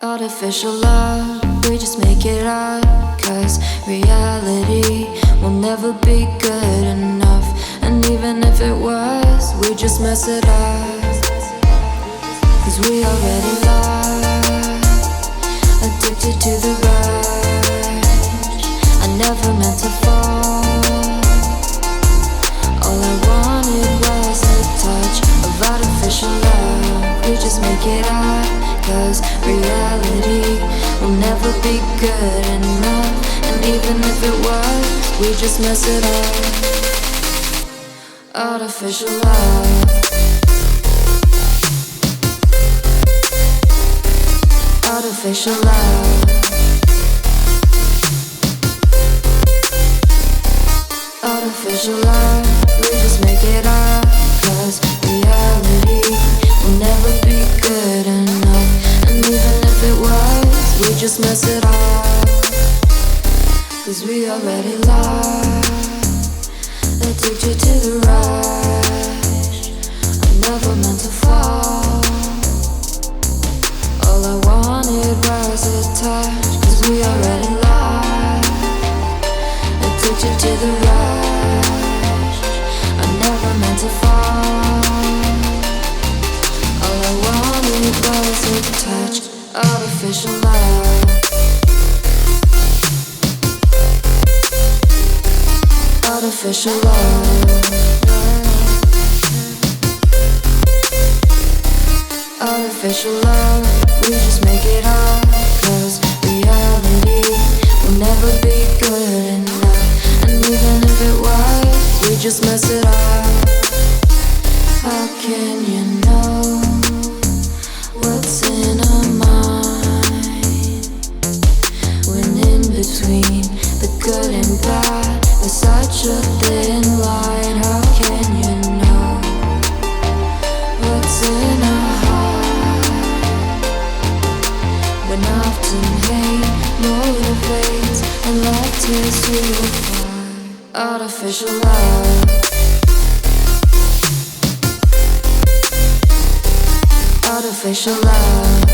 Artificial love, we just make it up, 'cause reality will never be good enough. And even if it was, we just mess it up, 'cause we already lost, addicted to the rush. I never meant to fall. All I wanted was a touch of artificial love. We just make it up, 'cause reality will never be good enough. And even if it was, we just mess it up. Artificial love. Artificial love. Artificial love. We just make it up, 'cause reality will never be good enough. And even if it was, we just mess it up, 'cause we already lost, addicted to the rush. I never meant to fall. All I wanted was a touch, 'cause we already lost, addicted to the rush. I never meant to fall. All I wanted was a touch. Artificial love. Artificial love. Artificial love. We just make it up, 'cause reality will never be good enough. And even if it was, we just mess it up. How can you know what's in our mind, when in between the good and bad there's such a thin line? How can you know what's in our heart, when often hate motivates and love tears you apart? Artificial love. Artificial love.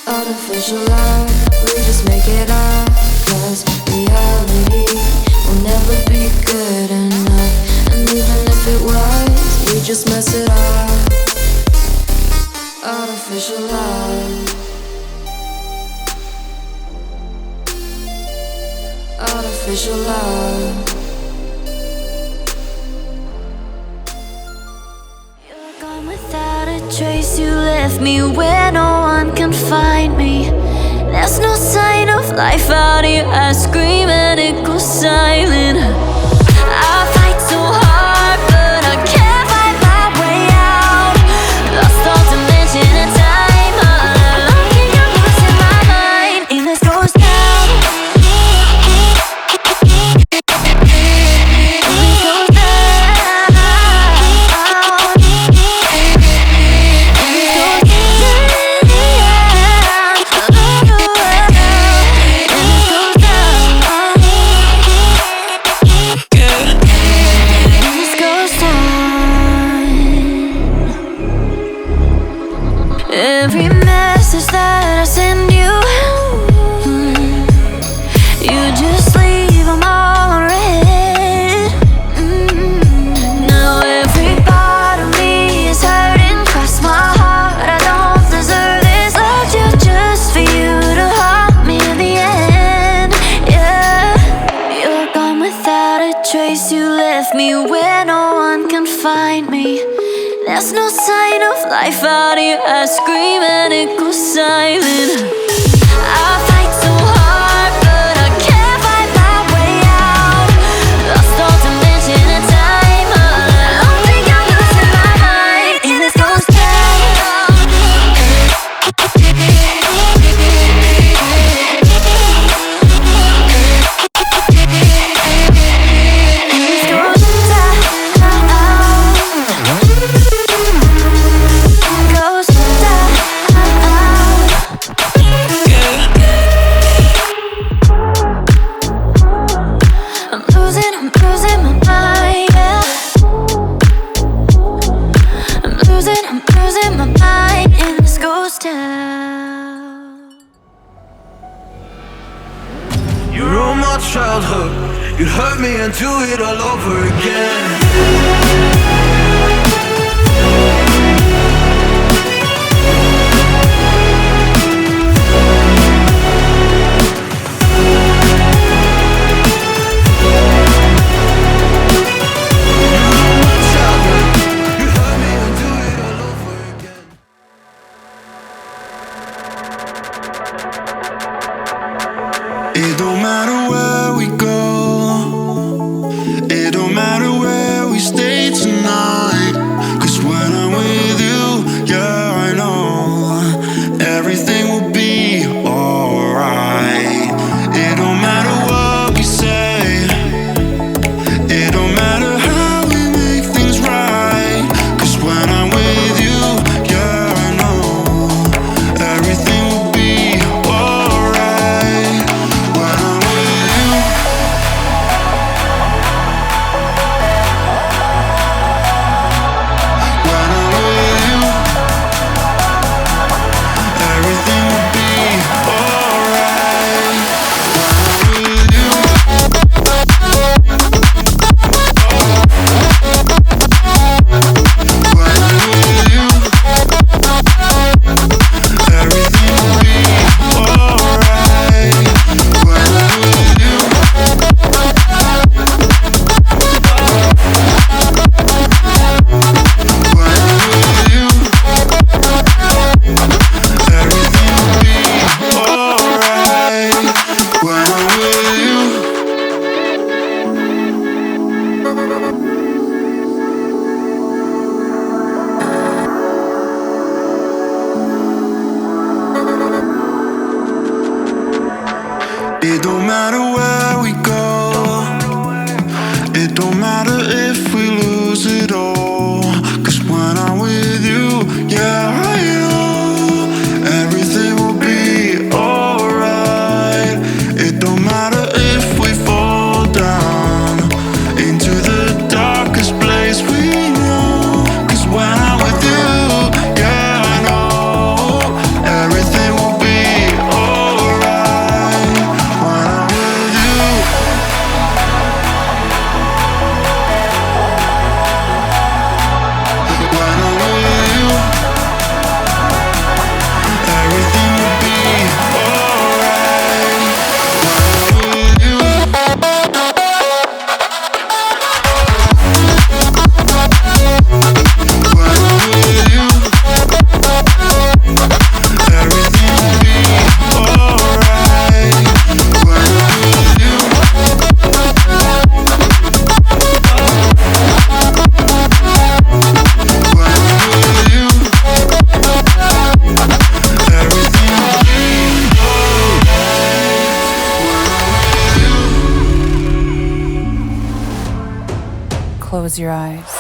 Artificial love. We just make it up, 'cause reality will never be good enough. And even if it was, we just mess it up. Artificial love. Artificial love. Without a trace, you left me where no one can find me. There's no sign of life out here. I scream and it goes silent. I fight so hard, but I can't find my way out. Lost all dimension and time. All alone, can you lose in my mind? And this goes down. Every message that I send you, you just leave them all unread. Now every part of me is hurting, cross my heart. I don't deserve this. Loved you just for you to haunt me in the end. Yeah, you're gone without a trace. You left me where no one can find me. There's no sign of life out here. I scream and it goes silent. I fight so hard, but I can't find my way out. Lost all dimension and time. All alone, think I'm losing my mind. And this goes down. losing my mind in this ghost town. You ruined my childhood, you hurt me and do it all over again. It don't matter where we go, it don't matter where we stay tonight. 'Cause when I'm with you, yeah, I know everything will be alright. It don't matter what we say, it don't matter how we make things right. 'Cause when I'm with you, yeah, I know everything will be alright. When I'm with you, when I'm with you, everything will be alright. When I'm with you, when I'm with you, everything will be alright. When I'm with you, when I'm with you, everything will be alright. When I'm with you. It don't matter where we go, it don't matter if we lose it all. 'Cause when I'm with you, yeah, I know everything will be alright. It don't matter if we fall down into the darkest place we know. 'Cause when I'm with you, yeah, I know everything will be alright. When I'm with you, when I'm with you, everything will be alright. When I'm with you, when I'm with you, everything will be alright. When I'm with you, when I'm with you, everything will be alright. Close your eyes.